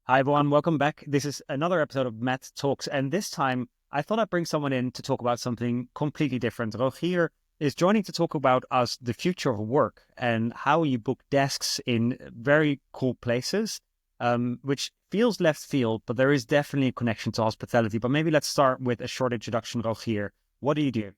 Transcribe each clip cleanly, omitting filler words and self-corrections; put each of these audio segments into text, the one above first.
Hi, everyone. Welcome back. This is another episode of Matt Talks. And this time, I thought I'd bring someone in to talk about something completely different. Rogier is joining to talk about us, the future of work and how you book desks in very cool places, which feels left field, but there is definitely a connection to hospitality. But maybe let's start with a short introduction, Rogier. What do you do?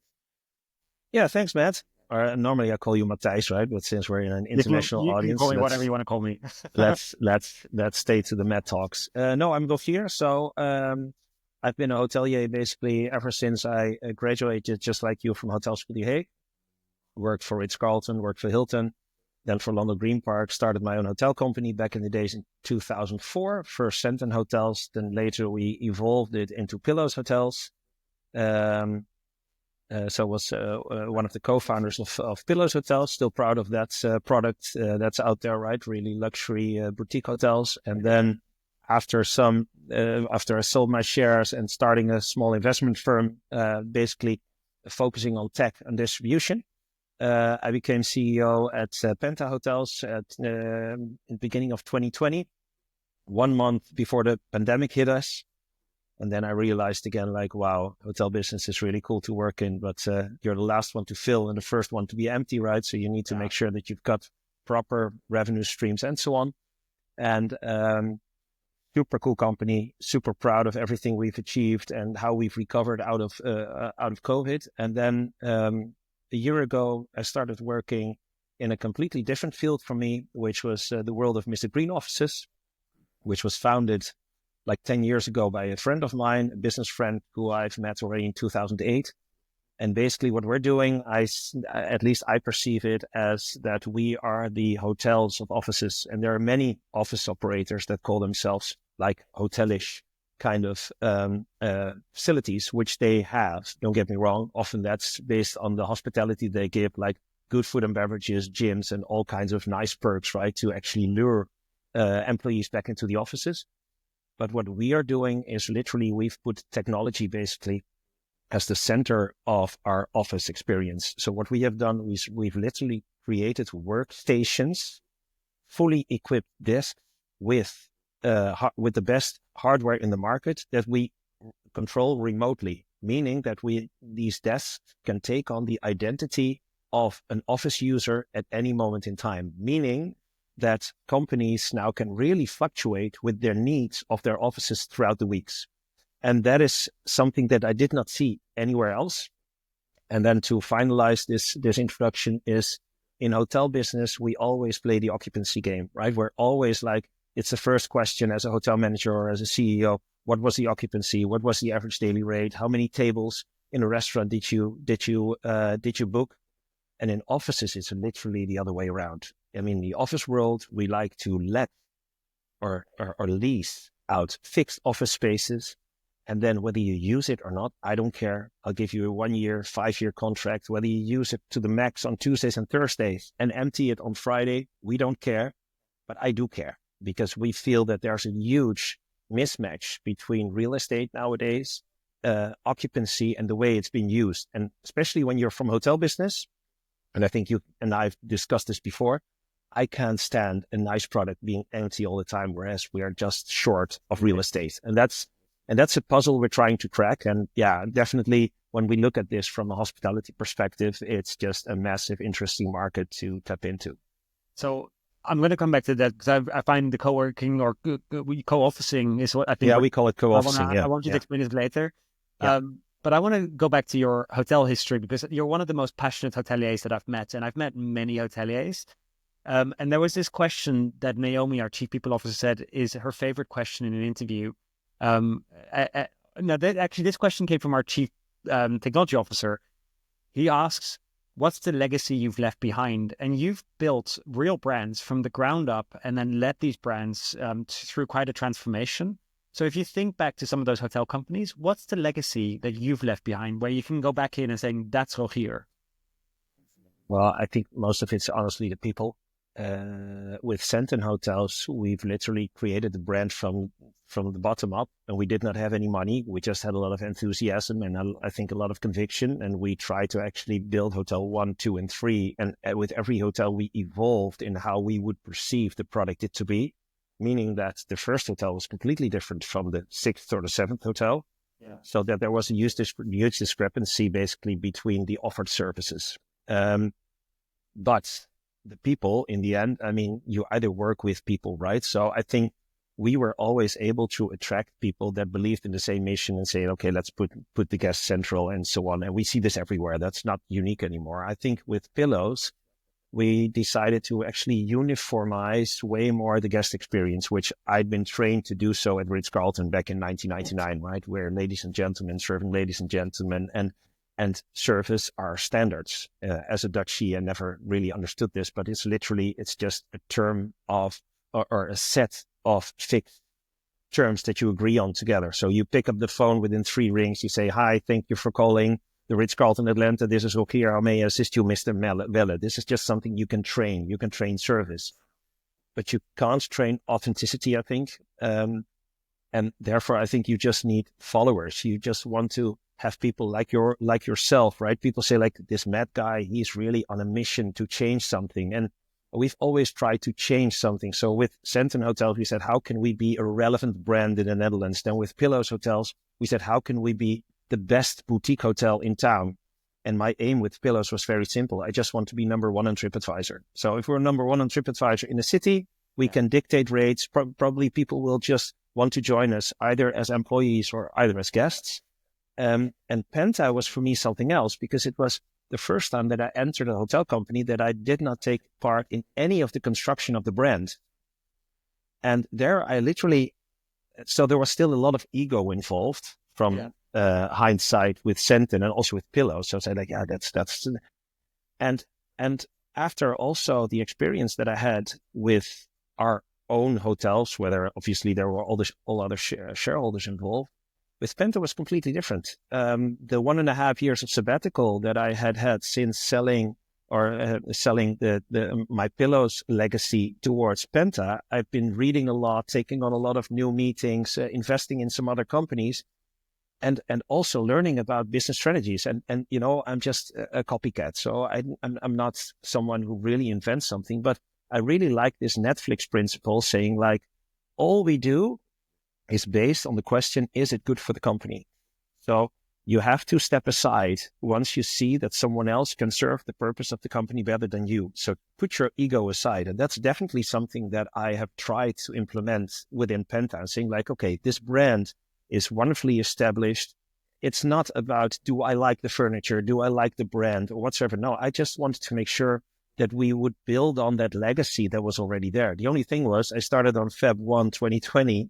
Yeah, thanks, Matt. Normally I call you Matthijs, right? But since we're in an You can, international you can call audience, me whatever you want to call me. let's stay to the Matt talks. No, I'm Rogier. I've been a hotelier basically ever since I graduated, just like you, from Hotel School The Hague. Worked for Ritz-Carlton, worked for Hilton, then for London Green Park. Started my own hotel company back in the days in 2004. First Centon Hotels, then later we evolved it into Pillows Hotels. Um, so I was one of the co-founders of Pillows Hotels. Still proud of that product that's out there, right? Really luxury boutique hotels. And then after I sold my shares and starting a small investment firm, basically focusing on tech and distribution, I became CEO at Penta Hotels in the beginning of 2020, 1 month before the pandemic hit us. And then I realized again, like, wow, hotel business is really cool to work in, but you're the last one to fill and the first one to be empty, right? So you need to make sure that you've got proper revenue streams and so on. And super cool company, super proud of everything we've achieved and how we've recovered out of COVID. And then a year ago, I started working in a completely different field from me, which was the world of Mr. Green offices, which was founded like 10 years ago by a friend of mine, a business friend who I've met already in 2008. And basically what we're doing, at least I perceive it as that we are the hotels of offices. And there are many office operators that call themselves like hotelish kind of facilities, which they have. Don't get me wrong. Often that's based on the hospitality they give, like good food and beverages, gyms, and all kinds of nice perks, right? To actually lure employees back into the offices. But what we are doing is literally we've put technology basically as the center of our office experience. So what we have done is we've literally created workstations, fully equipped desks with the best hardware in the market that we control remotely, meaning that these desks can take on the identity of an office user at any moment in time, meaning that companies now can really fluctuate with their needs of their offices throughout the weeks. And that is something that I did not see anywhere else. And then to finalize this introduction is in hotel business, we always play the occupancy game, right? We're always like, it's the first question as a hotel manager or as a CEO. What was the occupancy? What was the average daily rate? How many tables in a restaurant did you book? And in offices, it's literally the other way around. I mean, the office world, we like to let or lease out fixed office spaces. And then whether you use it or not, I don't care. I'll give you a 1 year, 5-year contract. Whether you use it to the max on Tuesdays and Thursdays and empty it on Friday, we don't care. But I do care because we feel that there's a huge mismatch between real estate nowadays, occupancy, and the way it's being used. And especially when you're from hotel business, and I think you and I've discussed this before, I can't stand a nice product being empty all the time, whereas we are just short of real estate. And that's a puzzle we're trying to crack. And yeah, definitely when we look at this from a hospitality perspective, it's just a massive, interesting market to tap into. So I'm going to come back to that because I find the co-working or co-officing is what I think. Yeah, we call it co-officing. I want you to explain it later. Yeah. But I want to go back to your hotel history because you're one of the most passionate hoteliers that I've met, and I've met many hoteliers. And there was this question that Naomi, our chief people officer, said is her favorite question in an interview. Actually, this question came from our chief technology officer. He asks, what's the legacy you've left behind? And you've built real brands from the ground up and then led these brands through quite a transformation. So if you think back to some of those hotel companies, what's the legacy that you've left behind where you can go back in and saying, that's Rogier? Well, I think most of it's honestly the people. With Centon Hotels, we've literally created the brand from the bottom up, and we did not have any money. We just had a lot of enthusiasm and I think a lot of conviction. And we tried to actually build Hotel 1, 2, and 3. And with every hotel, we evolved in how we would perceive the product it to be. meaning that the first hotel was completely different from the sixth or the seventh hotel. Yeah. So that there was a huge discrepancy basically between the offered services. But the people in the end, I mean, you either work with people, right? So I think we were always able to attract people that believed in the same mission and say, okay, let's put the guest central and so on. And we see this everywhere. That's not unique anymore. I think with Pillows, we decided to actually uniformize way more the guest experience, which I'd been trained to do so at Ritz-Carlton back in 1999, right? Where ladies and gentlemen serving ladies and gentlemen and service are standards. As a Dutchie, I never really understood this, but it's just a term of, or a set of fixed terms that you agree on together. So you pick up the phone within 3 rings, you say, hi, thank you for calling the Ritz-Carlton Atlanta. This is Rogier. How may I assist you, Mr. Welle? This is just something you can train. You can train service, but you can't train authenticity, I think. And therefore, I think you just need followers. You just want to have people like yourself, right? People say like this Matt guy, he's really on a mission to change something. And we've always tried to change something. So with Centon Hotels, we said, how can we be a relevant brand in the Netherlands? Then with Pillows Hotels, we said, how can we be the best boutique hotel in town? And my aim with Pillows was very simple. I just want to be number 1 on TripAdvisor. So if we're number 1 on TripAdvisor in a city, we can dictate rates. Probably people will just want to join us either as employees or either as guests. And Penta was for me something else, because it was the first time that I entered a hotel company that I did not take part in any of the construction of the brand. And there I literally, so there was still a lot of ego involved from hindsight with Centon and also with Pillows. So I said like, yeah, that's, and after also the experience that I had with our own hotels, whether obviously there were all other shareholders involved, with Penta was completely different. The 1.5 years of sabbatical that I had since selling my Pillows legacy towards Penta, I've been reading a lot, taking on a lot of new meetings, investing in some other companies, and also learning about business strategies. And you know, I'm just a copycat, so I'm not someone who really invents something, but I really like this Netflix principle saying like, all we do is based on the question, is it good for the company? So you have to step aside once you see that someone else can serve the purpose of the company better than you. So put your ego aside. And that's definitely something that I have tried to implement within Penta, saying like, okay, this brand is wonderfully established. It's not about, do I like the furniture? Do I like the brand or whatsoever? No, I just wanted to make sure that we would build on that legacy that was already there. The only thing was I started on Feb 1, 2020.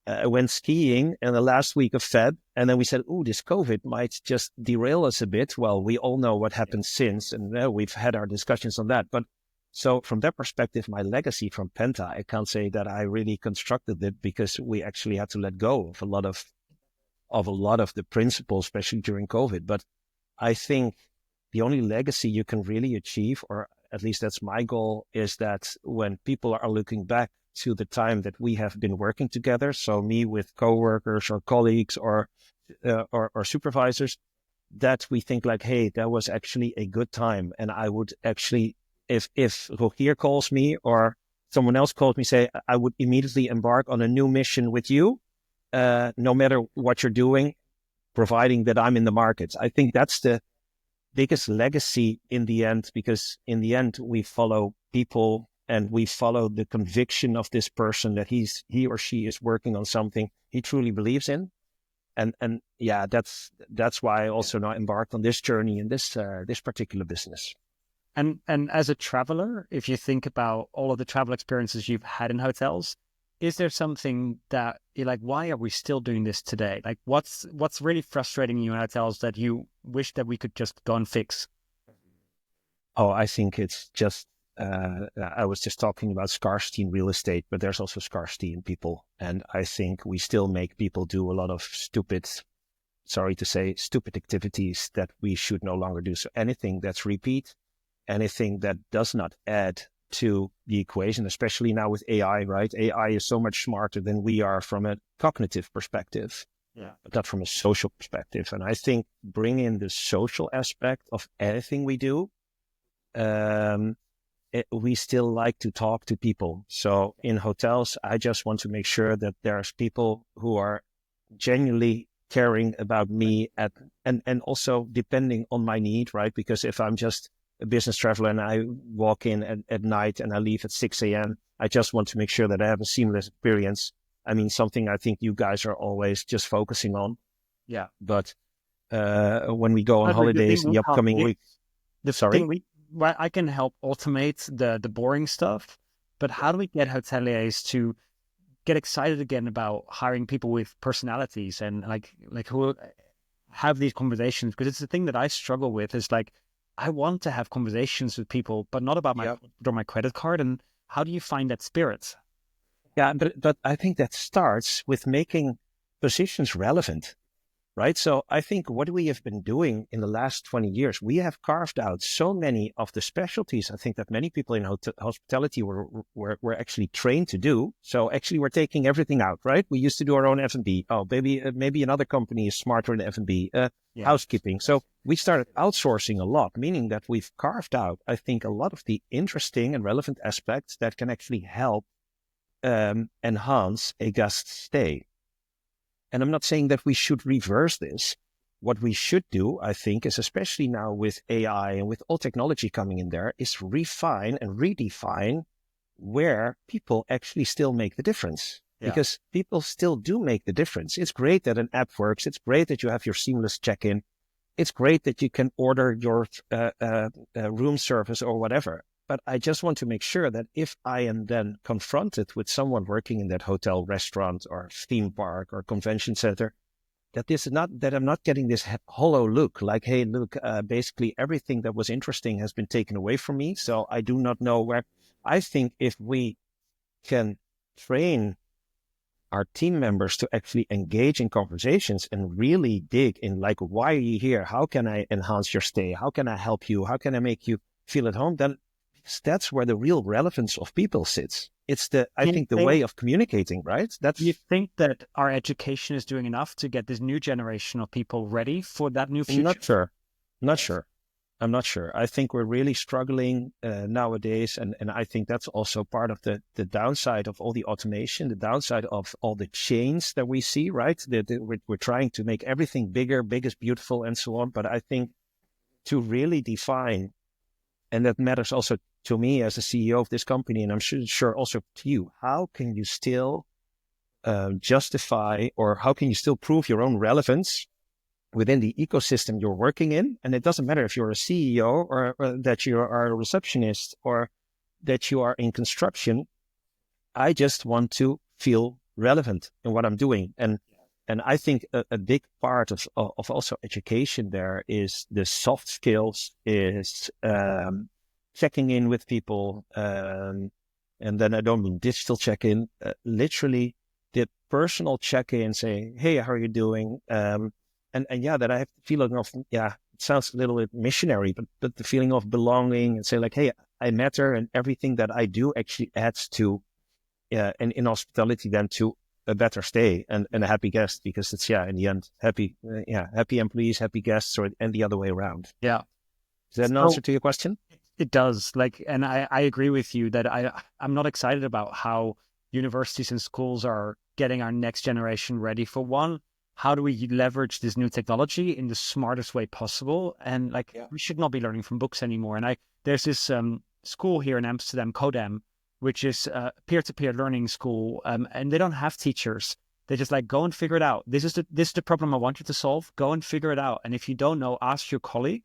I went skiing in the last week of Feb, and then we said, oh, this COVID might just derail us a bit. Well, we all know what happened since, and we've had our discussions on that. But so from that perspective, my legacy from Penta, I can't say that I really constructed it, because we actually had to let go of a lot of the principles, especially during COVID. But I think the only legacy you can really achieve, or at least that's my goal, is that when people are looking back to the time that we have been working together, so me with coworkers or colleagues or supervisors, that we think like, hey, that was actually a good time. And I would actually, if Rogier calls me or someone else calls me, say, I would immediately embark on a new mission with you, no matter what you're doing, providing that I'm in the market. I think that's the biggest legacy in the end, because in the end, we follow people and we follow the conviction of this person that he or she is working on something he truly believes in. And yeah, that's why I also now embarked on this journey in this particular business. And as a traveler, if you think about all of the travel experiences you've had in hotels, is there something that you're like, why are we still doing this today? Like, what's really frustrating you in hotels that you wish that we could just go and fix? Oh, I think it's just, I was just talking about scarcity in real estate, but there's also scarcity in people. And I think we still make people do a lot of stupid activities that we should no longer do. So anything that's repeat, anything that does not add to the equation, especially now with AI, right? AI is so much smarter than we are from a cognitive perspective, but not from a social perspective. And I think bring in the social aspect of anything we do, we still like to talk to people. So in hotels, I just want to make sure that there's people who are genuinely caring about me and also depending on my need, right? Because if I'm just a business traveler and I walk in at night and I leave at 6 a.m., I just want to make sure that I have a seamless experience. I mean, something I think you guys are always just focusing on. Yeah. But when we go on But the holidays thing in we the can't upcoming fix, week, the thing sorry? well, I can help automate the boring stuff, but how do we get hoteliers to get excited again about hiring people with personalities and like who have these conversations? Because it's the thing that I struggle with is like I want to have conversations with people, but not about my Yeah. or my credit card. And how do you find that spirit? Yeah, but I think that starts with making positions relevant, right? So I think what we have been doing in the last 20 years, we have carved out so many of the specialties. I think that many people in hospitality were actually trained to do. So actually we're taking everything out, right? We used to do our own F&B. Oh, maybe another company is smarter in F&B, Yeah. housekeeping. So we started outsourcing a lot, meaning that we've carved out, I think, a lot of the interesting and relevant aspects that can actually help enhance a guest stay. And I'm not saying that we should reverse this. What we should do, I think, is especially now with AI and with all technology coming in there, is refine and redefine where people actually still make the difference. Yeah. Because people still do make the difference. It's great that an app works. It's great that you have your seamless check-in. It's great that you can order your room service or whatever. But I just want to make sure that if I am then confronted with someone working in that hotel, restaurant, or theme park or convention center, that I'm not getting this hollow look like, hey, look, basically everything that was interesting has been taken away from me. So I do not know where. I think if we can train our team members to actually engage in conversations and really dig in, like, why are you here? How can I enhance your stay? How can I help you? How can I make you feel at home? Then that's where the real relevance of people sits. It's I Do you think, the think way of communicating, right? do you think that our education is doing enough to get this new generation of people ready for that new I'm future? not sure. Not sure. I'm not sure. I think we're really struggling nowadays. And I think that's also part of the downside of all the automation, the downside of all the chains that we see, right? We're trying to make everything bigger, big is beautiful, and so on. But I think to really define, and that matters also to me as a CEO of this company, and I'm sure also to you, how can you still justify, or how can you still prove your own relevance within the ecosystem you're working in? And it doesn't matter if you're a CEO or that you are a receptionist or that you are in construction. I just want to feel relevant in what I'm doing. And I think a big part of also education there is the soft skills, is checking in with people. And then I don't mean digital check-in, literally the personal check-in, saying, hey, how are you doing? And yeah, that I have the feeling of, yeah, it sounds a little bit missionary, but the feeling of belonging, and say like, hey, I matter, and everything that I do actually adds to, and in hospitality then to a better stay and a happy guest, because it's, in the end, happy employees, happy guests, and the other way around. Yeah. Is that an So answer to your question? it does. Like, and I agree with you that I'm not excited about how universities and schools are getting our next generation ready for one. How do we leverage this new technology in the smartest way possible? And like, we should not be learning from books anymore. And there's this school here in Amsterdam, Codem, which is a peer-to-peer learning school, and they don't have teachers. They just like, go and figure it out. This is the problem I want you to solve. Go and figure it out. And if you don't know, ask your colleague.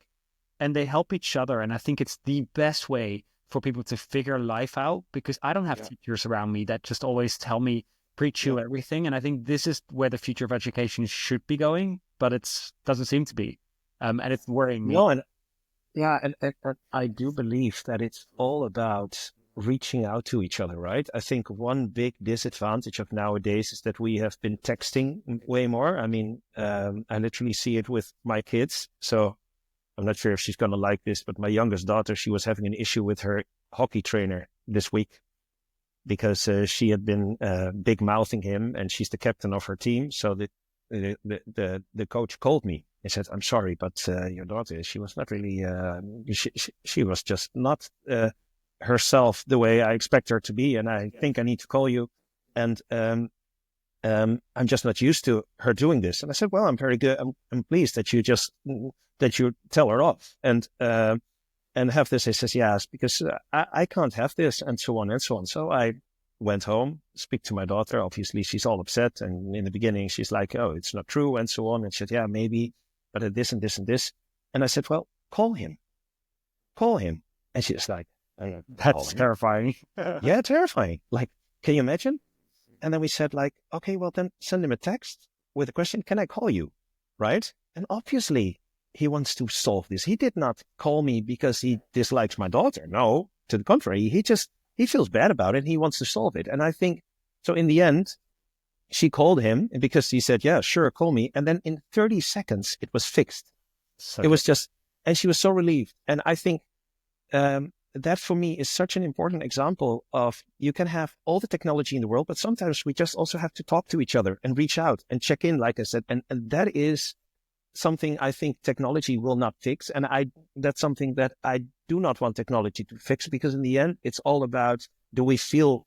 And they help each other. And I think it's the best way for people to figure life out, because I don't have teachers around me that just always tell me, preach you everything. And I think this is where the future of education should be going, but it doesn't seem to be. And it's worrying me. No, and I do believe that it's all about reaching out to each other, right? I think one big disadvantage of nowadays is that we have been texting way more. I mean, I literally see it with my kids. So I'm not sure if she's going to like this, but my youngest daughter, she was having an issue with her hockey trainer this week because she had been big mouthing him, and she's the captain of her team. So the coach called me and said, "I'm sorry, but your daughter, she was not really, she was just not herself the way I expect her to be, and I think I need to call you. And I'm just not used to her doing this. And I said, well, I'm very good. I'm pleased that you tell her off and have this. He says, yes, because I can't have this, and so on and so on. So I went home, speak to my daughter. Obviously, she's all upset. And in the beginning, she's like, oh, it's not true, and so on. And she said, yeah, maybe, but this and this and this. And I said, well, call him. And she's like, That's terrifying. yeah, terrifying. Like, can you imagine? And then we said, like, okay, well, then send him a text with a question, can I call you? Right? And obviously, he wants to solve this. He did not call me because he dislikes my daughter. No, to the contrary. He feels bad about it. He wants to solve it. And I think, so in the end, she called him because he said, yeah, sure, call me. And then in 30 seconds, it was fixed. It was just, and she was so relieved. And I think that for me is such an important example of you can have all the technology in the world, but sometimes we just also have to talk to each other and reach out and check in, like I said. And that is something I think technology will not fix. And that's something that I do not want technology to fix, because in the end, it's all about, do we feel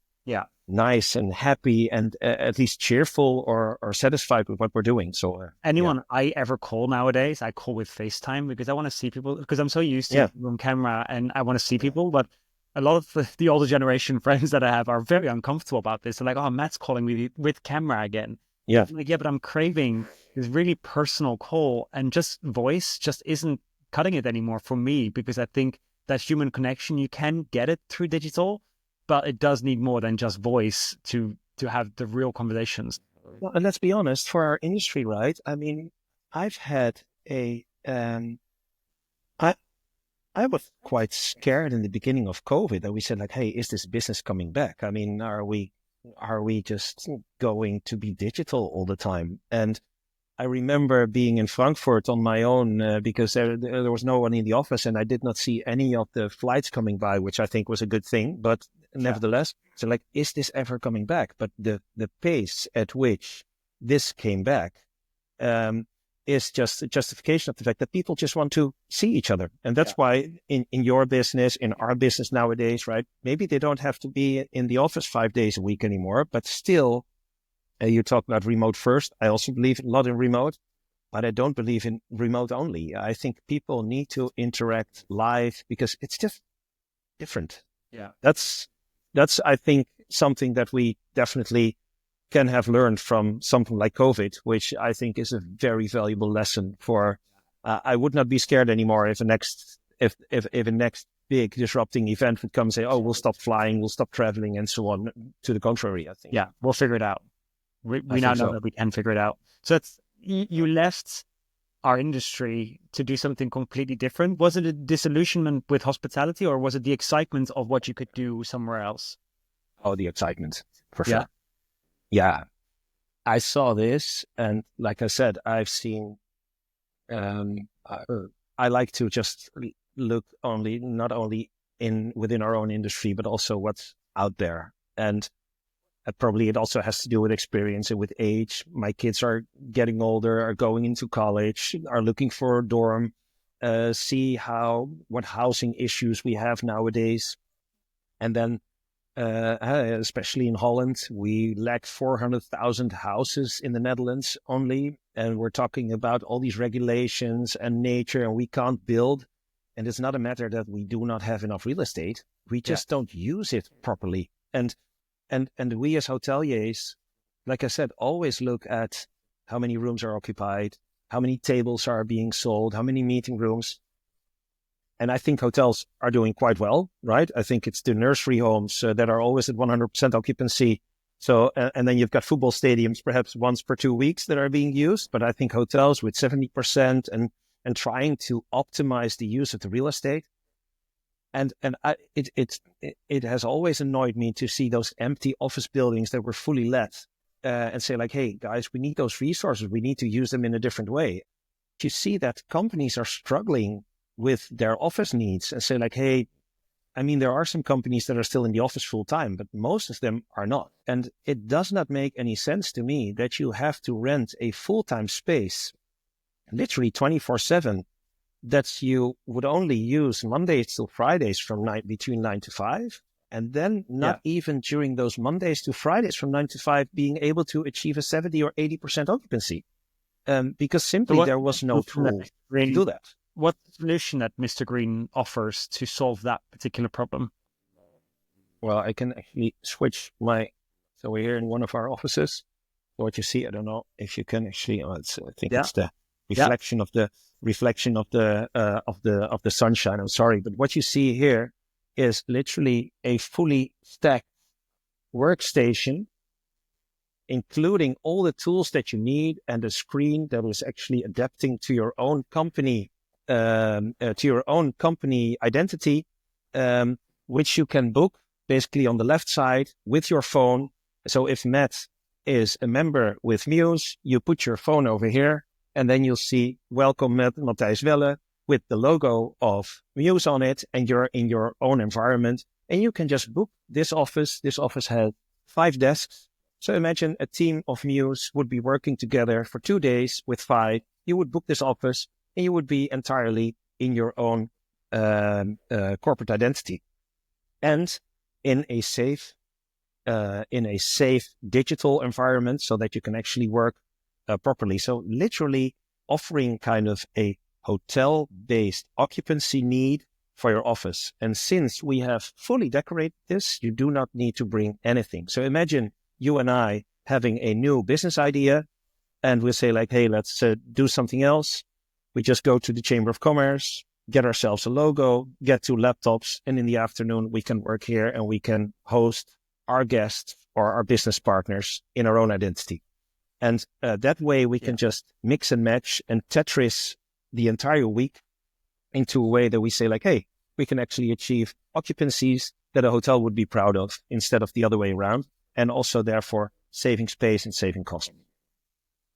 nice and happy and at least cheerful or satisfied with what we're doing? So anyone I ever call nowadays, I call with FaceTime because I want to see people, because I'm so used to on camera and I want to see people. But a lot of the older generation friends that I have are very uncomfortable about this. They're like, oh, Matt's calling me with camera again. Yeah. I'm like, yeah, but I'm craving this really personal call, and just voice just isn't cutting it anymore for me, because I think that human connection, you can get it through digital, but it does need more than just voice to have the real conversations. Well, and let's be honest, for our industry, right? I mean, I've had I was quite scared in the beginning of COVID that we said, like, hey, is this business coming back? I mean, are we just going to be digital all the time? And I remember being in Frankfurt on my own because there was no one in the office, and I did not see any of the flights coming by, which I think was a good thing. But nevertheless, so like, is this ever coming back? But the pace at which this came back is just a justification of the fact that people just want to see each other. And that's why in your business, in our business nowadays, right? Maybe they don't have to be in the office 5 days a week anymore, but still, you talk about remote first. I also believe a lot in remote, but I don't believe in remote only. I think people need to interact live because it's just different. Yeah. That's I think, something that we definitely can have learned from something like COVID, which I think is a very valuable lesson for, I would not be scared anymore if a next big disrupting event would come and say, oh, we'll stop flying, we'll stop traveling, and so on. To the contrary, I think. Yeah, we'll figure it out. We now know that we can figure it out. So you left our industry to do something completely different. Was it a disillusionment with hospitality, or was it the excitement of what you could do somewhere else? Oh, the excitement, for sure. Yeah. I saw this, and like I said, I've seen, I like to just look not only within our own industry, but also what's out there. And probably it also has to do with experience and with age. My kids are getting older, are going into college, are looking for a dorm, see what housing issues we have nowadays. And then, especially in Holland, we lack 400,000 houses in the Netherlands only. And we're talking about all these regulations and nature, and we can't build. And it's not a matter that we do not have enough real estate. We just don't use it properly. And we as hoteliers, like I said, always look at how many rooms are occupied, how many tables are being sold, how many meeting rooms. And I think hotels are doing quite well, right? I think it's the nursery homes that are always at 100% occupancy. So, and then you've got football stadiums perhaps once per 2 weeks that are being used. But I think hotels with 70% and trying to optimize the use of the real estate. And it has always annoyed me to see those empty office buildings that were fully let and say, like, hey, guys, we need those resources. We need to use them in a different way. You see that companies are struggling with their office needs and say, like, hey, I mean, there are some companies that are still in the office full time, but most of them are not. And it does not make any sense to me that you have to rent a full-time space, literally 24/7, that you would only use Mondays till Fridays between 9 to 5. And then not even during those Mondays to Fridays from 9 to 5 being able to achieve a 70 or 80% occupancy. Because simply there was no tool to do that. What solution that Mr. Green offers to solve that particular problem? Well, I can actually switch so we're here in one of our offices. So what you see, I don't know if you can actually, it's the reflection of the sunshine. I'm sorry, but what you see here is literally a fully stacked workstation, including all the tools that you need and a screen that is actually adapting to your own company, identity, which you can book basically on the left side with your phone. So if Matt is a member with Mews, you put your phone over here, and then you'll see welcome Matthijs Welle with the logo of Mews on it, and you're in your own environment, and you can just book this office. This office has 5 desks. So imagine a team of Mews would be working together for 2 days with 5. You would book this office, and you would be entirely in your own corporate identity, and in a safe digital environment, so that you can actually work properly. So literally offering kind of a hotel-based occupancy need for your office. And since we have fully decorated this, you do not need to bring anything. So imagine you and I having a new business idea, and we say like, hey, let's do something else. We just go to the Chamber of Commerce, get ourselves a logo, get 2 laptops, and in the afternoon we can work here and we can host our guests or our business partners in our own identity. And that way we can just mix and match and Tetris the entire week into a way that we say like, hey, we can actually achieve occupancies that a hotel would be proud of instead of the other way around. And also therefore saving space and saving costs.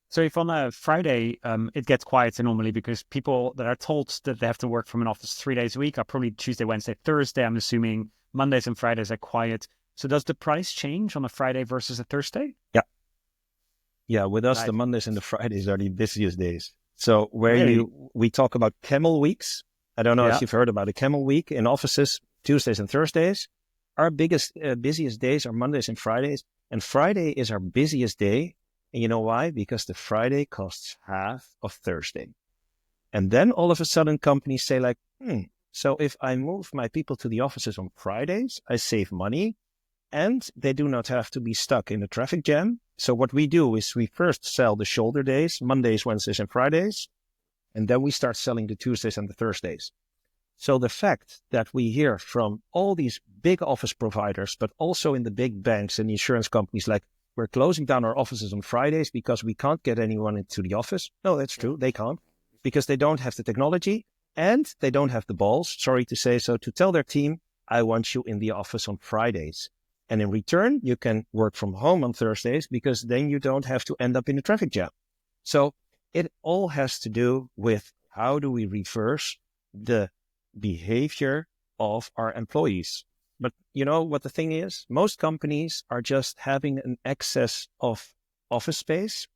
So if on a Friday, it gets quieter normally because people that are told that they have to work from an office 3 days a week are probably Tuesday, Wednesday, Thursday. I'm assuming Mondays and Fridays are quiet. So does the price change on a Friday versus a Thursday? Yeah. Yeah, with us, the Mondays and the Fridays are the busiest days. So we talk about camel weeks. I don't know if you've heard about a camel week in offices, Tuesdays and Thursdays. Our busiest days are Mondays and Fridays. And Friday is our busiest day. And you know why? Because the Friday costs half of Thursday. And then all of a sudden companies say like, so if I move my people to the offices on Fridays, I save money and they do not have to be stuck in a traffic jam. So what we do is we first sell the shoulder days, Mondays, Wednesdays, and Fridays. And then we start selling the Tuesdays and the Thursdays. So the fact that we hear from all these big office providers, but also in the big banks and insurance companies, like, we're closing down our offices on Fridays because we can't get anyone into the office. No, that's true. They can't, because they don't have the technology and they don't have the balls, sorry to say so, to tell their team, I want you in the office on Fridays. And in return, you can work from home on Thursdays because then you don't have to end up in a traffic jam. So it all has to do with how do we reverse the behavior of our employees. But you know what the thing is? Most companies are just having an excess of office space.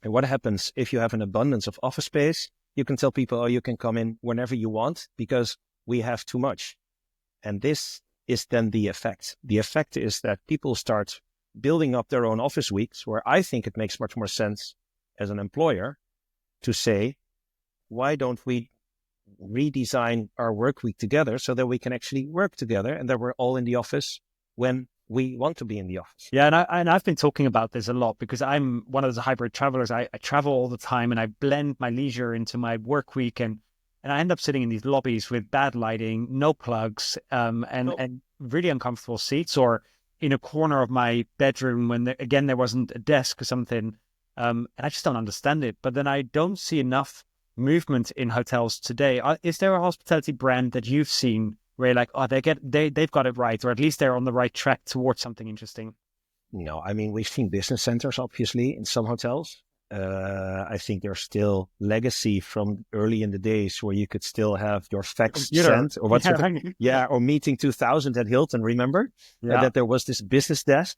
And what happens if you have an abundance of office space? You can tell people, oh, you can come in whenever you want because we have too much. And this is then the effect. The effect is that people start building up their own office weeks, where I think it makes much more sense as an employer to say, why don't we redesign our work week together so that we can actually work together and that we're all in the office when we want to be in the office. Yeah, and I've been talking about this a lot because I'm one of those hybrid travelers. I travel all the time and I blend my leisure into my work week, and I end up sitting in these lobbies with bad lighting, no plugs, and really uncomfortable seats, or in a corner of my bedroom when there wasn't a desk or something, and I just don't understand it. But then I don't see enough movement in hotels today. Is there a hospitality brand that you've seen where you're like, oh, they've got it right, or at least they're on the right track towards something interesting? No, I mean, we've seen business centers, obviously, in some hotels. I think there's still legacy from early in the days where you could still have your fax sent or whatsoever. Or Meeting 2000 at Hilton, remember? That there was this business desk.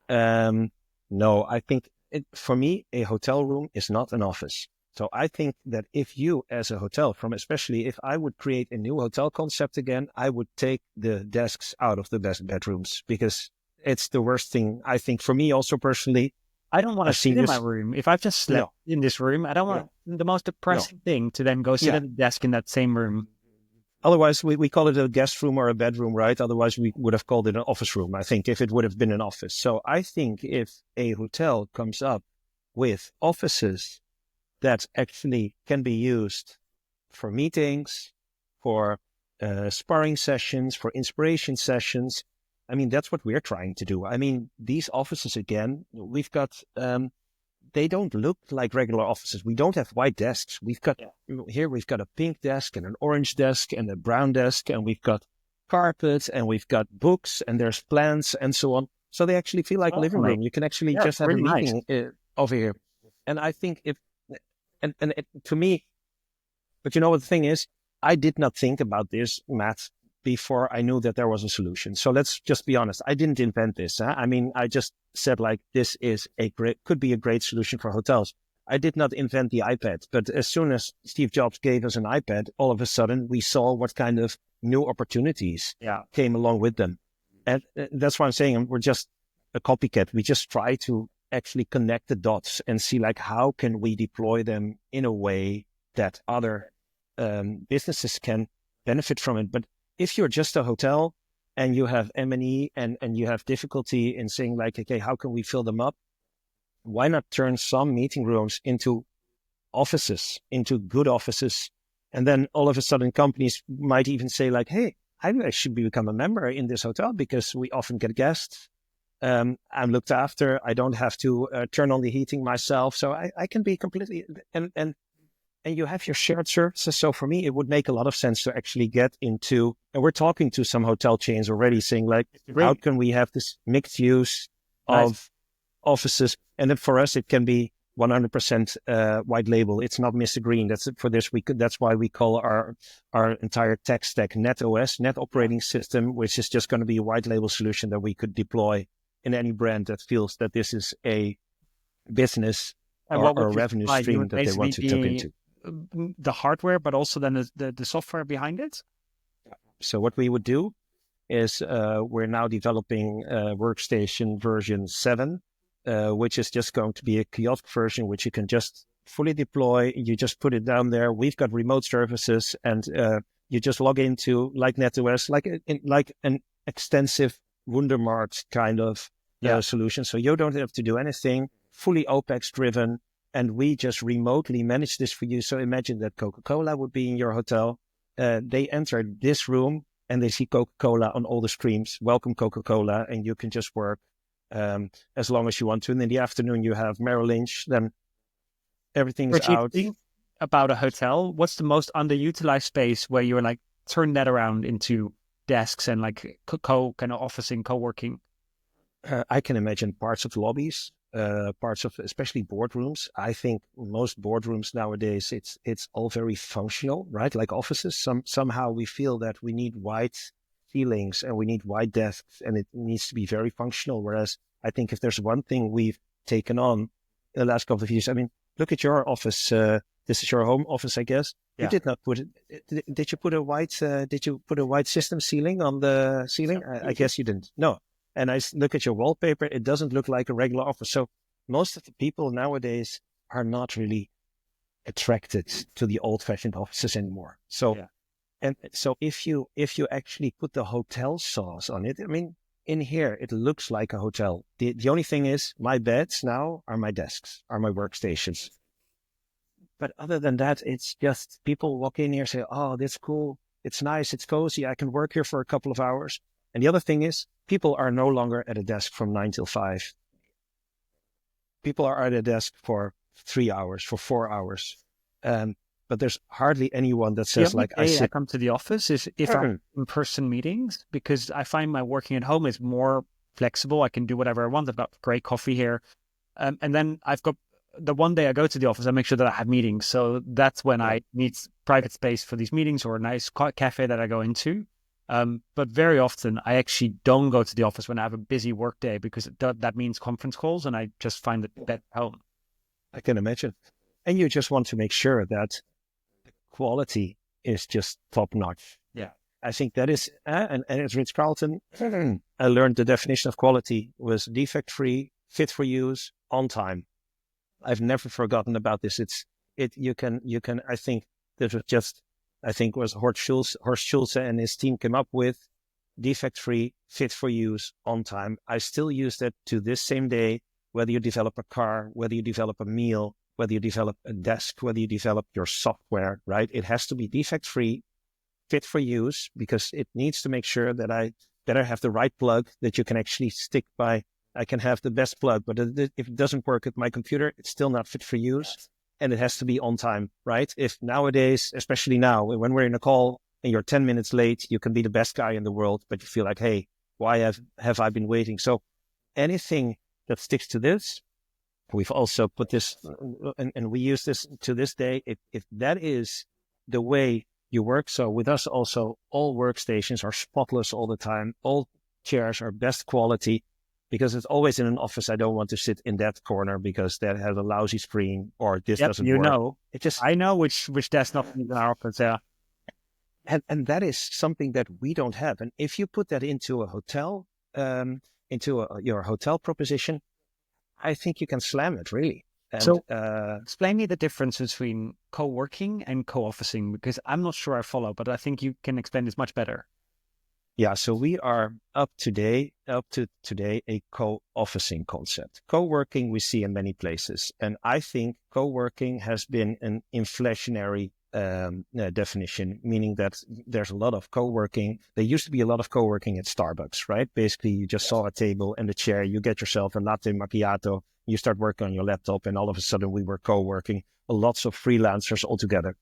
No, I think for me, a hotel room is not an office. So I think that if you as a hotel, especially if I would create a new hotel concept again, I would take the desks out of the best bedrooms, because it's the worst thing, I think, for me also personally. I don't want to I've seen sit in my this. room. If I've just slept No, in this room, I don't want the most no. depressing thing to then go sit Yeah. at a desk in that same room. Otherwise, we call it a guest room or a bedroom, right? Otherwise, we would have called it an office room, I think, if it would have been an office. So I think if a hotel comes up with offices that actually can be used for meetings, for sparring sessions, for inspiration sessions, I mean, that's what we're trying to do. I mean, these offices, again, we've got they don't look like regular offices. We don't have white desks. We've got here, we've got a pink desk and an orange desk and a brown desk, and we've got carpets and we've got books and there's plants and so on. So they actually feel like a living room. You can actually just have really a meeting over here. And I think to me, but you know what the thing is? I did not think about this, Matt, before I knew that there was a solution. So let's just be honest. I didn't invent this. Huh? I mean, I just said like, this is could be a great solution for hotels. I did not invent the iPad, but as soon as Steve Jobs gave us an iPad, all of a sudden we saw what kind of new opportunities came along with them. And that's why I'm saying we're just a copycat. We just try to actually connect the dots and see like, how can we deploy them in a way that other businesses can benefit from it. But if you're just a hotel and you have M&E and you have difficulty in saying like, okay, how can we fill them up? Why not turn some meeting rooms into offices, into good offices? And then all of a sudden companies might even say like, hey, I should become a member in this hotel because we often get guests. I'm looked after. I don't have to turn on the heating myself. So I can be completely, and you have your shared services. So for me, it would make a lot of sense to actually get into, and we're talking to some hotel chains already saying like, how can we have this mixed use of offices? And then for us, it can be 100% white label. It's not Mr. Green. That's why we call our entire tech stack NetOS, Net Operating System, which is just going to be a white label solution that we could deploy in any brand that feels that this is a business or a revenue stream that they want to tap into. The hardware, but also then the software behind it. So what we would do is we're now developing workstation version 7, which is just going to be a kiosk version, which you can just fully deploy. You just put it down there. We've got remote services, and you just log into like NetOS, like an extensive Wundermarkt kind of solution. So you don't have to do anything, fully OpEx driven. And we just remotely manage this for you. So imagine that Coca-Cola would be in your hotel. They enter this room and they see Coca-Cola on all the screens. Welcome Coca-Cola. And you can just work as long as you want to. And in the afternoon, you have Merrill Lynch. Then everything's out. About a hotel, what's the most underutilized space where you're like, turn that around into desks and like kind of office and co-working? I can imagine parts of lobbies. Parts of especially boardrooms. I think most boardrooms nowadays, it's all very functional, right? Like offices. Somehow we feel that we need white ceilings and we need white desks, and it needs to be very functional. Whereas I think if there's one thing we've taken on in the last couple of years, I mean, look at your office. This is your home office, I guess. Yeah. You did not put it. Did you put a white? Did you put a white system ceiling on the ceiling? I guess you didn't. No. And I look at your wallpaper, it doesn't look like a regular office. So most of the people nowadays are not really attracted to the old-fashioned offices anymore. So, and so if you actually put the hotel sauce on it, I mean, in here, it looks like a hotel. The only thing is my beds now are my desks, are my workstations. But other than that, it's just people walk in here and say, oh, that's cool. It's nice. It's cozy. I can work here for a couple of hours. And the other thing is, people are no longer at a desk from 9 till 5. People are at a desk for 3 hours, for 4 hours. But there's hardly anyone that says like, I come to the office is if I'm in-person meetings, because I find my working at home is more flexible. I can do whatever I want. I've got great coffee here. And then I've got the one day I go to the office, I make sure that I have meetings. So that's when I need private space for these meetings or a nice cafe that I go into. But very often I actually don't go to the office when I have a busy work day because that means conference calls, and I just find it at home. I can imagine. And you just want to make sure that the quality is just top notch. Yeah. I think that is, and as Ritz-Carlton, I learned the definition of quality was defect free, fit for use, on time. I've never forgotten about this. You can, I think this was just, I think was Horst Schulze and his team came up with defect free, fit for use, on time. I still use that to this same day, whether you develop a car, whether you develop a meal, whether you develop a desk, whether you develop your software, right? It has to be defect free, fit for use, because it needs to make sure that I have the right plug that you can actually stick by. I can have the best plug, but if it doesn't work with my computer, it's still not fit for use. And it has to be on time, right? If nowadays, especially now, when we're in a call and you're 10 minutes late, you can be the best guy in the world, but you feel like, hey, why have I been waiting? So anything that sticks to this, we've also put this, and we use this to this day. If that is the way you work, so with us also, all workstations are spotless all the time. All chairs are best quality, because it's always in an office. I don't want to sit in that corner because that has a lousy screen or this doesn't work. I know which desk not in our office. Yeah. And that is something that we don't have. And if you put that into a hotel, your hotel proposition, I think you can slam it really. And, so explain me the difference between co-working and co-officing, because I'm not sure I follow, but I think you can explain this much better. Yeah, so we are up to today, a co-officing concept. Co-working we see in many places. And I think co-working has been an inflationary definition, meaning that there's a lot of co-working. There used to be a lot of co-working at Starbucks, right? Basically, you just saw a table and a chair, you get yourself a latte macchiato, you start working on your laptop, and all of a sudden we were co-working. Lots of freelancers all together.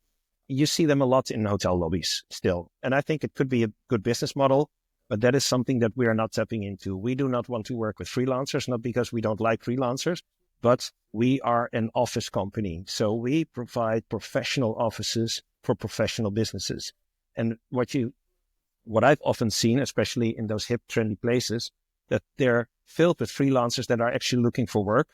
You see them a lot in hotel lobbies still. And I think it could be a good business model, but that is something that we are not tapping into. We do not want to work with freelancers, not because we don't like freelancers, but we are an office company. So we provide professional offices for professional businesses. And what I've often seen, especially in those hip, trendy places, that they're filled with freelancers that are actually looking for work,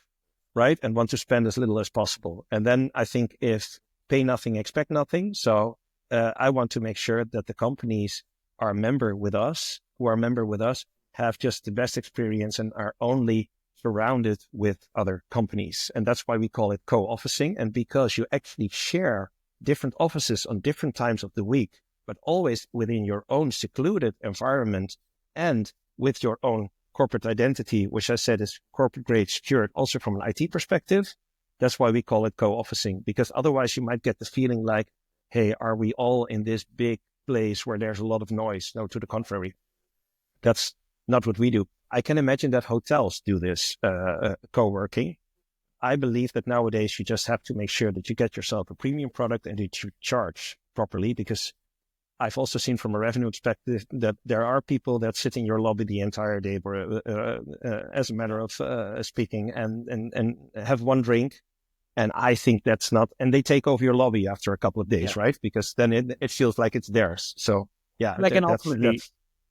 right? And want to spend as little as possible. And then I think if pay nothing, expect nothing. So I want to make sure that the companies who are a member with us, have just the best experience and are only surrounded with other companies. And that's why we call it co-officing. And because you actually share different offices on different times of the week, but always within your own secluded environment and with your own corporate identity, which I said is corporate grade secured also from an IT perspective. That's why we call it co-officing, because otherwise you might get the feeling like, hey, are we all in this big place where there's a lot of noise? No, to the contrary. That's not what we do. I can imagine that hotels do this co-working. I believe that nowadays you just have to make sure that you get yourself a premium product and that you charge properly, because I've also seen from a revenue perspective that there are people that sit in your lobby the entire day, as a matter of speaking, and have one drink. And I think that's not, and they take over your lobby after a couple of days, right? Because then it feels like it's theirs. So yeah, and ultimately,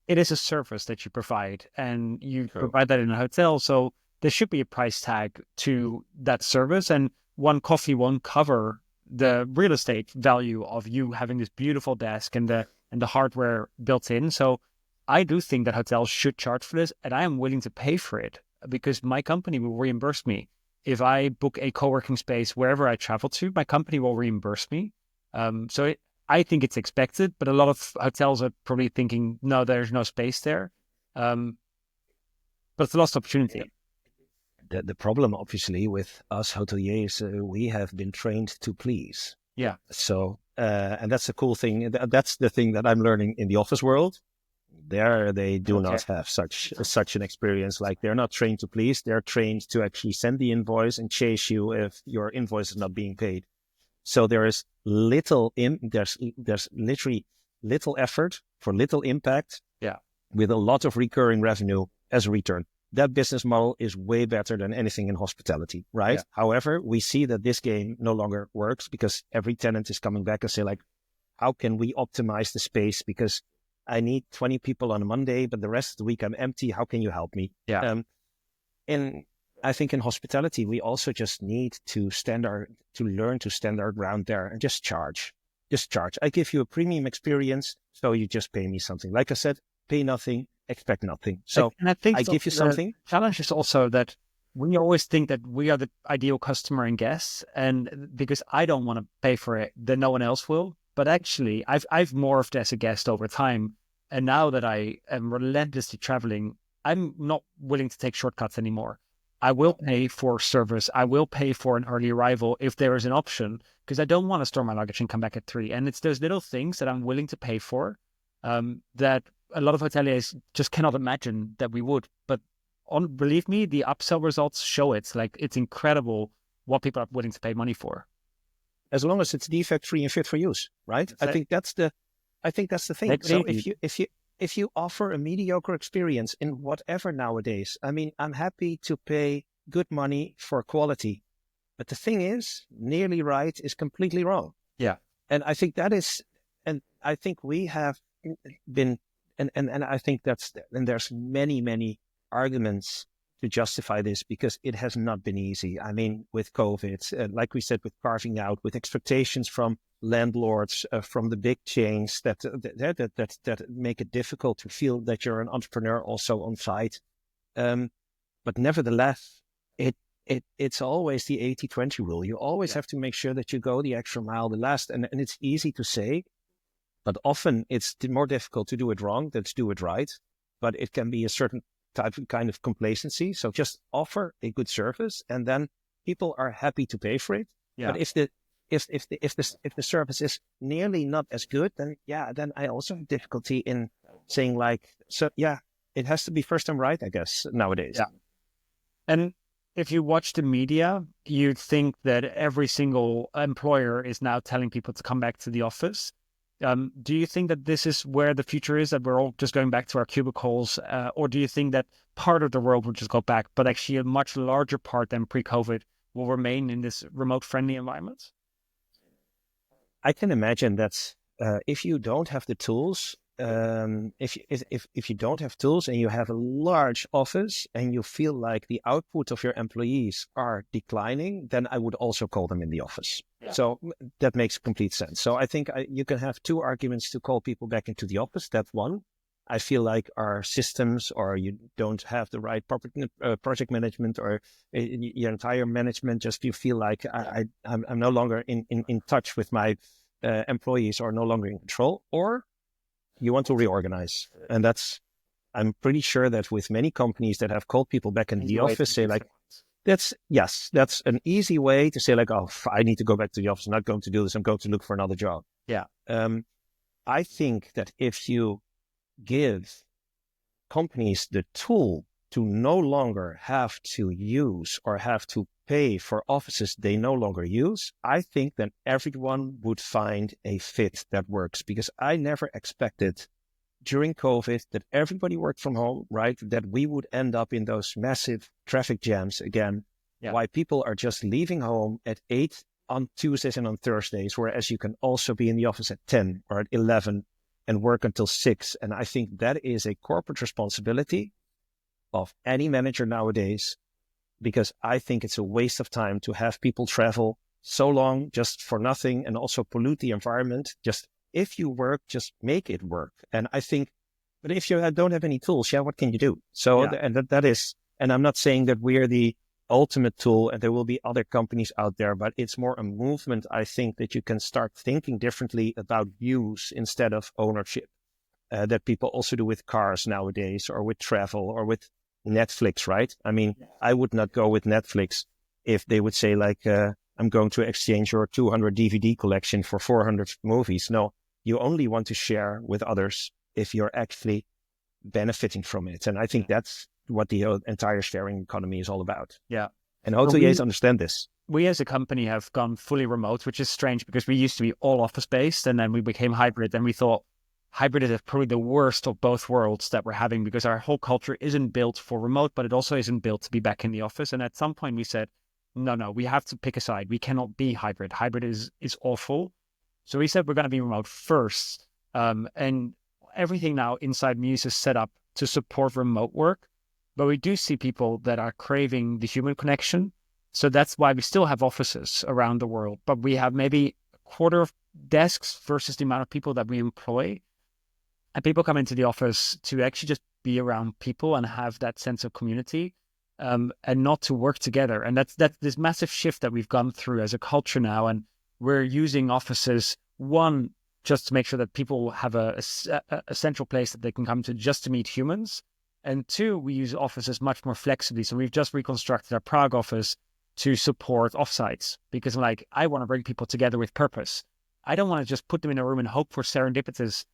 it is a service that you provide, and you provide that in a hotel. So there should be a price tag to that service, and one coffee won't cover the real estate value of you having this beautiful desk and the hardware built in. So I do think that hotels should charge for this, and I am willing to pay for it because my company will reimburse me. If I book a co-working space wherever I travel to, my company will reimburse me. I think it's expected, but a lot of hotels are probably thinking, no, there's no space there. But it's a lost opportunity. The problem, obviously, with us hoteliers, we have been trained to please. Yeah. So, and that's a cool thing. That's the thing that I'm learning in the office world. There, they do not have such an experience. Like, they're not trained to please. They're trained to actually send the invoice and chase you if your invoice is not being paid. So there is there's literally little effort for little impact. Yeah. With a lot of recurring revenue as a return. That business model is way better than anything in hospitality, right? Yeah. However, we see that this game no longer works because every tenant is coming back and say, like, how can we optimize the space? Because I need 20 people on a Monday, but the rest of the week I'm empty. How can you help me? Yeah. And I think in hospitality, we also just need to learn to stand our ground there and just charge. Just charge. I give you a premium experience, so you just pay me something. Like I said, pay nothing, expect nothing. So And I think I give you something. the challenge is also that we always think that we are the ideal customer and guests, and because I don't want to pay for it, then no one else will. But actually, I've morphed as a guest over time, and now that I am relentlessly traveling, I'm not willing to take shortcuts anymore. I will pay for service. I will pay for an early arrival if there is an option, because I don't want to store my luggage and come back at 3. And it's those little things that I'm willing to pay for, that a lot of hoteliers just cannot imagine that we would. But believe me, the upsell results show it. Like, it's incredible what people are willing to pay money for. As long as it's defect free and fit for use, right? I think that's the thing. So if you offer a mediocre experience in whatever nowadays, I mean, I'm happy to pay good money for quality. But the thing is, nearly right is completely wrong. Yeah. And I think that is, and I think we have been, and I think and there's many arguments to justify this, because it has not been easy. I mean, with COVID, like we said, with carving out, with expectations from landlords, from the big chains that make it difficult to feel that you're an entrepreneur also on site. But nevertheless, it's always the 80-20 rule. You always have to make sure that you go the extra mile, the last, and it's easy to say, but often it's more difficult to do it wrong than to do it right. But it can be a certain kind of complacency. So just offer a good service, and then people are happy to pay for it. Yeah. But if the service is nearly not as good, then I also have difficulty in saying it has to be first time right, I guess, nowadays. Yeah. And if you watch the media, you'd think that every single employer is now telling people to come back to the office. Do you think that this is where the future is, that we're all just going back to our cubicles? Or do you think that part of the world will just go back, but actually a much larger part than pre-COVID will remain in this remote friendly environment? I can imagine that if you don't have the tools, if you don't have tools and you have a large office and you feel like the output of your employees are declining, then I would also call them in the office. Yeah. So that makes complete sense. So I think you can have two arguments to call people back into the office. That's one. I feel like our systems, or you don't have the right project management, or your entire management, just you feel like I'm no longer in touch with my employees, or no longer in control, or you want to reorganize. And I'm pretty sure that with many companies that have called people back in the office, say like, that's an easy way to say like, oh, I need to go back to the office. I'm not going to do this. I'm going to look for another job. Yeah. I think that if you give companies the tool to no longer have to use or have to pay for offices they no longer use, I think then everyone would find a fit that works. Because I never expected during COVID that everybody worked from home, right? That we would end up in those massive traffic jams again. Yeah. Why people are just leaving home at 8 on Tuesdays and on Thursdays, whereas you can also be in the office at 10 or at 11 and work until 6. And I think that is a corporate responsibility of any manager nowadays, because I think it's a waste of time to have people travel so long just for nothing and also pollute the environment. Just if you work, just make it work. And I think, but if you don't have any tools, what can you do? So, and that is, and I'm not saying that we're the ultimate tool and there will be other companies out there, but it's more a movement. I think that you can start thinking differently about use instead of ownership, that people also do with cars nowadays, or with travel, or with Netflix, right? I mean, I would not go with Netflix if they would say like, I'm going to exchange your 200 DVD collection for 400 movies. No, you only want to share with others if you're actually benefiting from it. And I think that's what the entire sharing economy is all about. Yeah. And hoteliers understand this. We as a company have gone fully remote, which is strange because we used to be all office based, and then we became hybrid, and we thought hybrid is probably the worst of both worlds that we're having, because our whole culture isn't built for remote, but it also isn't built to be back in the office. And at some point we said, no, we have to pick a side. We cannot be hybrid. Hybrid is awful. So we said we're going to be remote first. And everything now inside Mews is set up to support remote work. but we do see people that are craving the human connection. So that's why we still have offices around the world, but we have maybe a quarter of desks versus the amount of people that we employ. And people come into the office to actually just be around people and have that sense of community, and not to work together. And that's this massive shift that we've gone through as a culture now. And we're using offices, one, just to make sure that people have a central place that they can come to just to meet humans. And two, we use offices much more flexibly. So we've just reconstructed our Prague office to support offsites, because like, I want to bring people together with purpose. I don't want to just put them in a room and hope for serendipitous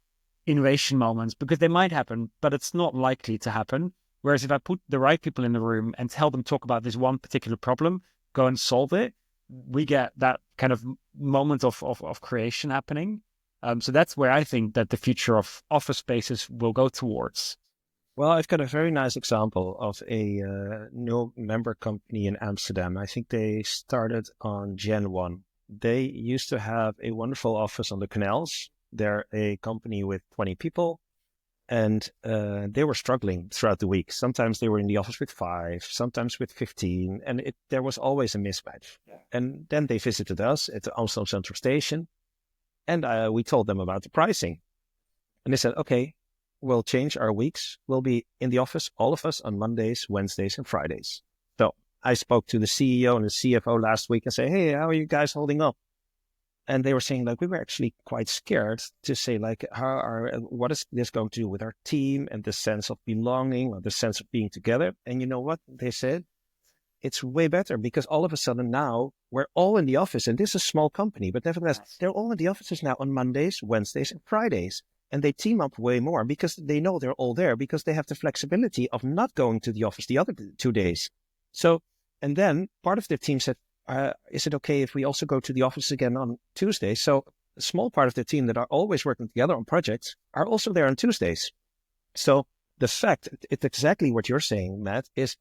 innovation moments, because they might happen, but it's not likely to happen. Whereas if I put the right people in the room and tell them talk about this one particular problem, go and solve it, we get that kind of moment of creation happening. So that's where I think that the future of office spaces will go towards. Well, I've got a very nice example of a new member company in Amsterdam. I think they started on Gen 1. They used to have a wonderful office on the canals. They're a company with 20 people, and they were struggling throughout the week. Sometimes they were in the office with 5, sometimes with 15, and there was always a mismatch. Yeah. And then they visited us at the Amsterdam Central Station, and we told them about the pricing. And they said, okay, we'll change our weeks. We'll be in the office, all of us, on Mondays, Wednesdays, and Fridays. So I spoke to the CEO and the CFO last week and say, hey, how are you guys holding up? And they were saying, like, we were actually quite scared to say, like, what is this going to do with our team and the sense of belonging or the sense of being together? And you know what? They said, it's way better, because all of a sudden now we're all in the office, and this is a small company, but nevertheless, they're all in the offices now on Mondays, Wednesdays, and Fridays. And they team up way more because they know they're all there, because they have the flexibility of not going to the office the other 2 days. So, and then part of their team said, is it okay if we also go to the office again on Tuesday? So a small part of the team that are always working together on projects are also there on Tuesdays. So the fact, it's exactly what you're saying, Matt, is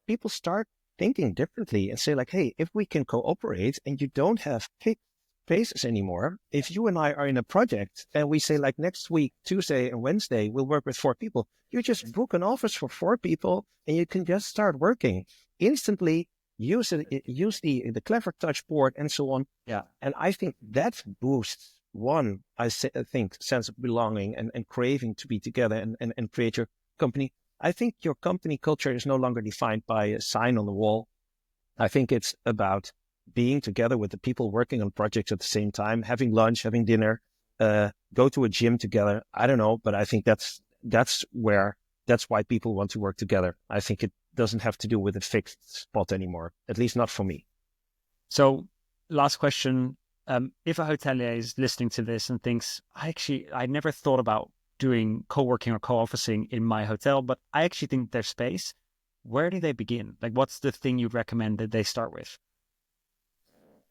people start thinking differently and say, like, hey, if we can cooperate and you don't have fixed spaces anymore, if you and I are in a project and we say, like, next week, Tuesday and Wednesday, we'll work with 4 people, you just book an office for 4 people and you can just start working instantly. Use the clever touch board and so on. Yeah. And I think that boosts one, I think, sense of belonging and craving to be together and create your company. I think your company culture is no longer defined by a sign on the wall. I think it's about being together with the people working on projects at the same time, having lunch, having dinner, go to a gym together. I don't know, but I think that's why people want to work together. I think it doesn't have to do with a fixed spot anymore, at least not for me. So last question. If a hotelier is listening to this and thinks, I never thought about doing co-working or co-officing in my hotel, but I actually think there's space, where do they begin? Like, what's the thing you'd recommend that they start with?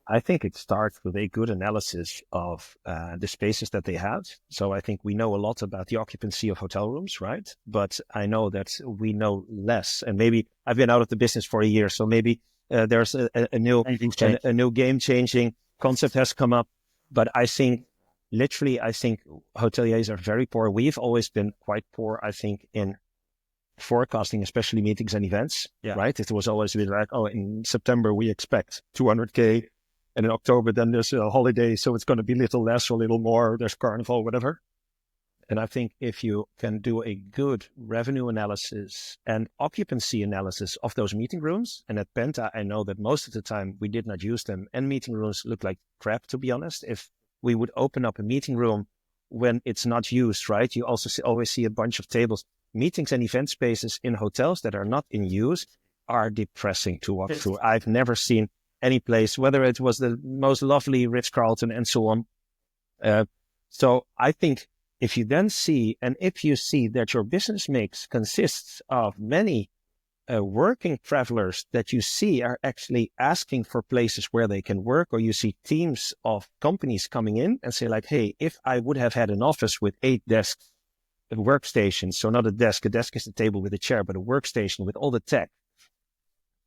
I think it starts with a good analysis of the spaces that they have. So I think we know a lot about the occupancy of hotel rooms, right? But I know that we know less. And maybe I've been out of the business for a year, so maybe there's a new game-changing concept has come up. But I think hoteliers are very poor. We've always been quite poor, I think, in forecasting, especially meetings and events, right? It was always like, oh, in September we expect 200K. And in October, then there's a holiday, so it's going to be a little less or a little more. There's carnival, whatever. And I think if you can do a good revenue analysis and occupancy analysis of those meeting rooms, and at Penta, I know that most of the time we did not use them, and meeting rooms look like crap, to be honest. If we would open up a meeting room when it's not used, right? You also always see a bunch of tables. Meetings and event spaces in hotels that are not in use are depressing to walk through. I've never seen any place, whether it was the most lovely Ritz-Carlton and so on. So I think if you see that your business mix consists of many working travelers that you see are actually asking for places where they can work, or you see teams of companies coming in and say, like, hey, if I would have had an office with 8 desks and workstations, so not a desk is a table with a chair, but a workstation with all the tech,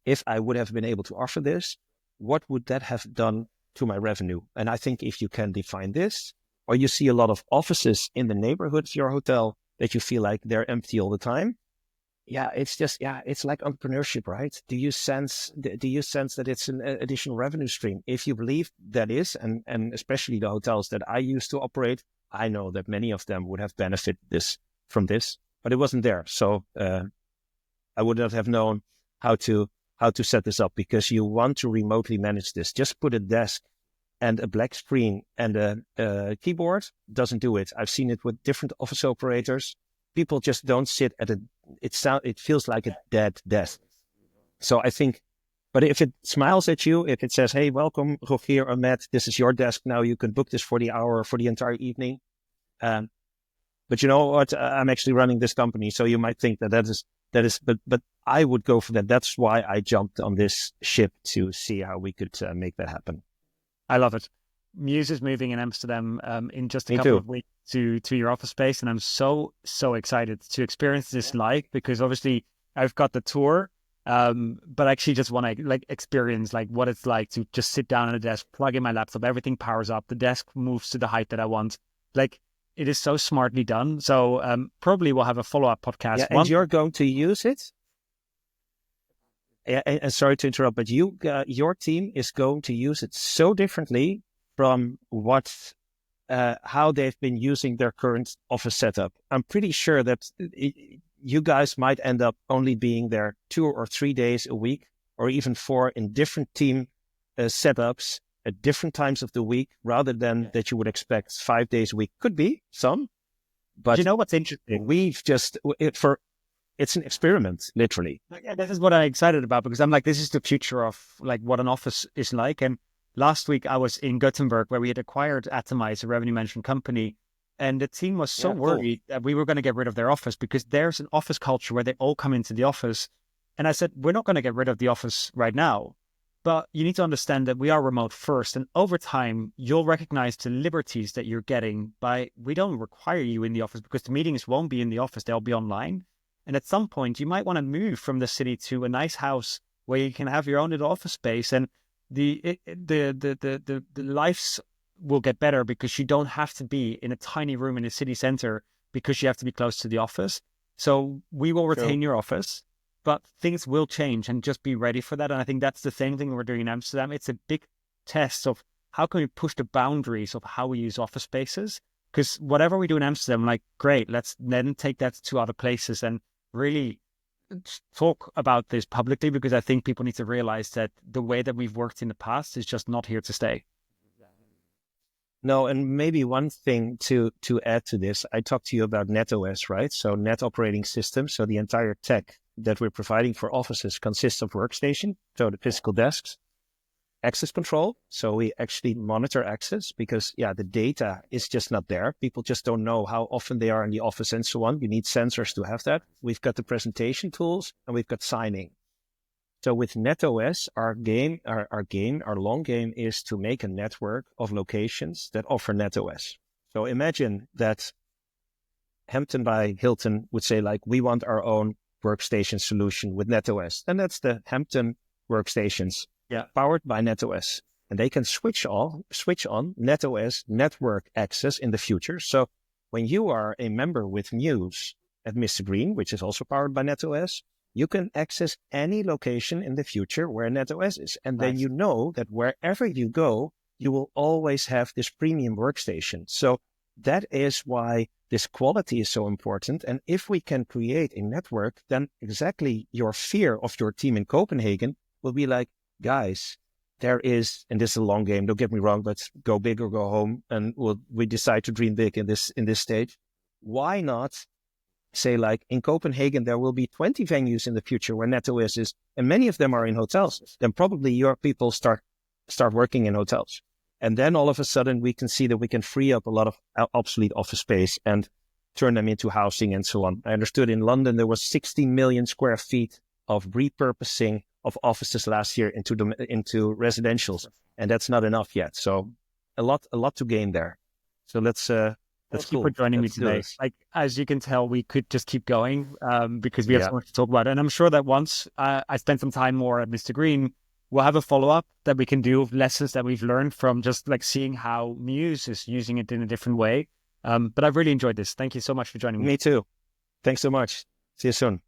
if I would have been able to offer this, what would that have done to my revenue? And I think if you can define this, or you see a lot of offices in the neighborhood of your hotel that you feel like they're empty all the time, yeah, it's just, yeah, it's like entrepreneurship, right? Do you sense that it's an additional revenue stream? If you believe that is, and especially the hotels that I used to operate, I know that many of them would have benefited from this, but it wasn't there. So I would not have known how to set this up, because you want to remotely manage this. Just put a desk and a black screen and a keyboard doesn't do it. I've seen it with different office operators. People just don't sit at it feels like a dead desk. So I think, but if it smiles at you, if it says, "Hey, welcome, Rogier or Matt, this is your desk now. You can book this for the hour or for the entire evening." Um, but you know what? I'm actually running this company, so you might think that is. But I would go for that. That's why I jumped on this ship, to see how we could make that happen. I love it. Mews is moving in Amsterdam in just a Me couple too. of weeks to your office space, and I'm so excited to experience this live, because obviously I've got the tour, but I actually just want to like experience like what it's like to just sit down at a desk, plug in my laptop, everything powers up, the desk moves to the height that I want. Like, it is so smartly done. So probably we'll have a follow-up podcast. Yeah, and you're going to use it. And sorry to interrupt, but your team is going to use it so differently from how they've been using their current office setup. I'm pretty sure that you guys might end up only being there 2 or 3 days a week, or even 4, in different team setups at different times of the week, rather than that you would expect 5 days a week. Could be some, but you know what's interesting? It's an experiment, literally. Yeah, this is what I'm excited about, because I'm like, this is the future of like what an office is like. And last week I was in Gothenburg, where we had acquired Atomize, a revenue management company, and the team was so worried that we were going to get rid of their office, because there's an office culture where they all come into the office. And I said, we're not going to get rid of the office right now, but you need to understand that we are remote first. And over time, you'll recognize the liberties that you're getting by, we don't require you in the office, because the meetings won't be in the office, they'll be online. And at some point, you might want to move from the city to a nice house where you can have your own little office space, and the lives will get better, because you don't have to be in a tiny room in a city center, because you have to be close to the office. So we will retain your office, but things will change, and just be ready for that. And I think that's the same thing we're doing in Amsterdam. It's a big test of how can we push the boundaries of how we use office spaces. Because whatever we do in Amsterdam, like, great, let's then take that to other places and really talk about this publicly, because I think people need to realize that the way that we've worked in the past is just not here to stay. No, and maybe one thing to add to this, I talked to you about NetOS, right? So Net Operating System. So the entire tech that we're providing for offices consists of workstation, so the physical desks, access control. So we actually monitor access, because the data is just not there. People just don't know how often they are in the office and so on. You need sensors to have that. We've got the presentation tools, and we've got signing. So with NetOS, our long game is to make a network of locations that offer NetOS. So imagine that Hampton by Hilton would say, like, we want our own workstation solution with NetOS. And that's the Hampton workstations. Powered by NetOS, and they can switch on NetOS network access in the future. So when you are a member with Mews at Mr. Green, which is also powered by NetOS, you can access any location in the future where NetOS is. And then you know that wherever you go, you will always have this premium workstation. So that is why this quality is so important. And if we can create a network, then exactly your fear of your team in Copenhagen will be like, guys, there is, and this is a long game, don't get me wrong, but go big or go home, and we decide to dream big in this stage. Why not say, like, in Copenhagen, there will be 20 venues in the future where NetOS is, and many of them are in hotels. Then probably your people start working in hotels. And then all of a sudden we can see that we can free up a lot of obsolete office space and turn them into housing and so on. I understood in London, there was 60 million square feet of repurposing of offices last year into residentials, and that's not enough yet. So a lot to gain there. So that's Thank you for joining me today. Like, as you can tell, we could just keep going because we have so much to talk about. And I'm sure that once I spend some time more at Mr. Green, we'll have a follow-up that we can do of lessons that we've learned from just like seeing how Mews is using it in a different way. But I've really enjoyed this. Thank you so much for joining me. Me too. Thanks so much. See you soon.